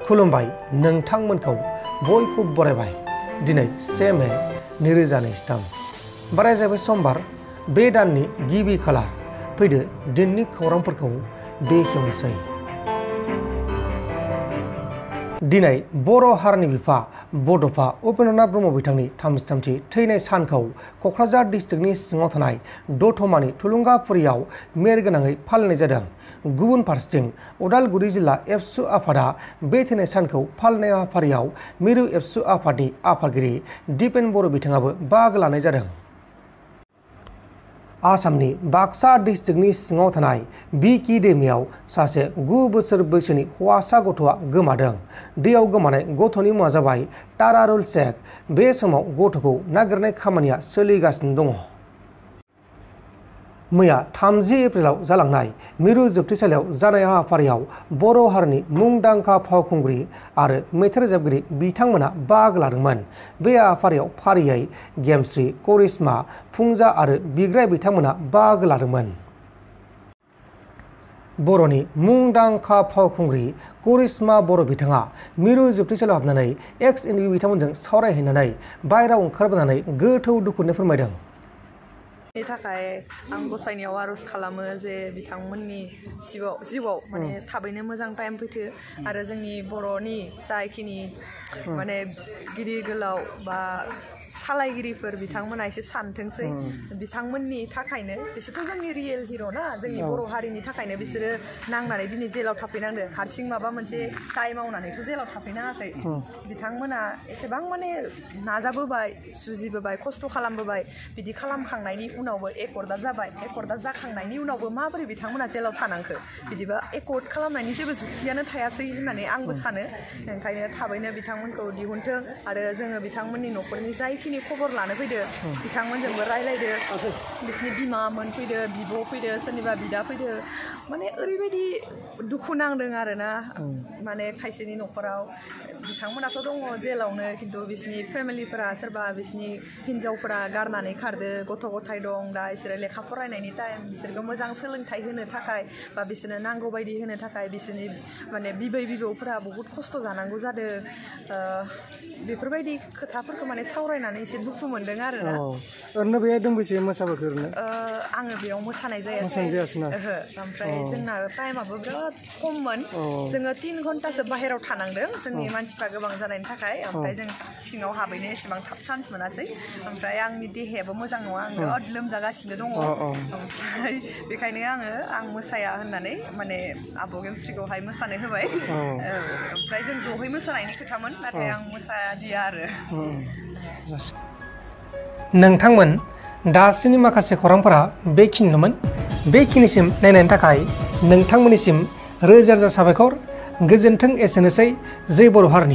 खुलुमबाय नोंथांमोनखौ बयखौ बरायबाय दिनै 1 मे 2023 बाराय जाबाय समबार बे दाननि गिबि खालार फैदो दिननि खौरांफोरखौ बेखेवनोसै। दिनै बर' हारिनि बिफा बड'फा उपेन्द्रनाथ ब्रह्म बिथांनि 33थि थैनाय सानखौ क'क्राझार डिस्ट्रिक्टनि सिङाव थानाय दतमानि थुलुंगाफुरियाव मेहेरगोनाङै फालिनाय जादों। गुबुन फारसेथिं उदालगुरि जिल्ला एबसु आफादा बे थैनाय सानखौ फालिनाय हाबाफारियाव मिरु एबसु आफादनि आफादगिरि दिपेन बर' बिथाङाबो बाहागो लानाय जादों। आसामनि बाक्सा डिस्ट्रिक्टनि सिङाव थानाय बिकि दैमायाव सासे 9 बोसोर बैसोनि हौवासा गथ'आ गोमादों। दैयाव गोमानाय गथ'नि मुङा जाबाय तारारुल शेख। बे समाव गथ'खौ नागिरनाय खामानिया सोलिगासिनो दङ। मैया 30 एप्रिलाव जालांनाय मिरु जोबथेसालियाव जानाय हाबाफारियाव बर' हारिनि मुंदांखा फावखुंग्रि आरो मेथाइ रोजाबगिरि बिथांमोना बाहागो लादोंमोन। बे हाबाफारियाव फारियै गेमस्रि, करिश्मा, फुंजा आरो बिग्राय बिथांमोना बाहागो लादोंमोन। बर'नि मुंदांखा फावखुंग्रि करिश्मा बर' बिथाङा मिरु जोबथेसालियाव हाबनानै एक्स एन्ड बिथांमोनजों सावरायहैनानै बायह्रायाव ओंखारबोनानै गोथौ दुखुनि फोरमायदों। नि थाखाय आं गसाइनियाव आर'ज खालामो जे बिथांमोननि जिउआव माने थाबैनो मोजां टाइम फैथो आरो जोंनि बर'नि जाखिनि माने गिदिर गोलाव बा सालायगिरिफोर बिथांमोना एसे सानथोंसै बिथांमोननि थाखायनो बिसोरथ' जोंनि रियेल हिर' ना जोंनि बर' हारिनि थाखायनो बिसोरो नांनानै दिनै जेलाव थाफैनांदों। हारसिं माबा मोनसे दाय मावनानैथ' जेलाव थाफैनाङाखै। बिथांमोना एसेबां माने नाजाबोबाय, जुजिबोबाय, खस्थ' खालामबोबाय। बिदि खालामखांनायनि उनावबो एकर्डा जाबाय। एकर्डा जाखांनायनि उनावबो माबोरै बिथांमोना जेलाव थानांखो? बिदिबा एकर्ड खालामनायनि जेबो जुक्तियानो थायासै होननानै आंबो सानो। ओंखायनो थाबैनो बिथांमोनखौ दिहुनथों आरो जोङो बिथांमोननि न'खरनि जायखिनि खबर लानो फैदो बिथांमोनजोंबो रायलायदो। बिसिनि बिमामोन फैदो, बिब' फैदो, सोरनिबा बिदा फैदो। माने ओरैबायदि दुखु नांदों आरोना माने खायसेनि न'खराव बिथांमोनाथ' दङ जेलावनो खिन्थु बिसिनि फेमिलिफोरा सोरबा बिसिनि हिनजावफोरा गारनानै खारदो, गथ' गथाय दं, दा बिसोरो लेखा फरायनायनि टाइम, बिसोरखौ मोजां सोलोंथाइ होनो थाखाय बा बिसोरनो नांगौ बायदि होनो थाखाय बिसोरनि माने बिबै बिबौफोरा बहुद खस्थ' जानांगौ जादों। बेफोरबायदि खोथाफोरखौ माने सावरायनानै एसे दुखु मोनदों आरोना। ओरैनो बेहाय दोंबेसे मोसाबोखो ओरैनो? आङो बेयाव मोसानाय जायासै। ओमफ्राय जोंना टाइमाबो बिराद खममोन। जोङो 3 घन्टासो बाहेरायाव थानांदों जोंनि मानसिफ्रा गोबां जानायनि थाखाय। ओमफ्राय जों सिङाव हाबैनो एसेबां थाब चान्स मोनासै। ओमफ्राय आंनि देहायाबो मोजां नङा, आं बिराद लोमजागासिनो दङ। ओमफ्राय बेखायनो आं मोसाया होननानै माने आब' गेमस्रिखौहाय मोसानो होबाय। ओमफ्राय जों ज'है मोसानायनि खोथामोन, नाथाय आं मोसादिया आरो। नोंथांमोन दासिमनि माखासे खौरांफोरा बेखिनिनोमोन। बेखिनिसिम नायनायनि थाखाय नोंथांमोननिसिम रोजा रोजा साबायखर। गोजोन्थों। एसेनोसै। जै बर' हारिनि।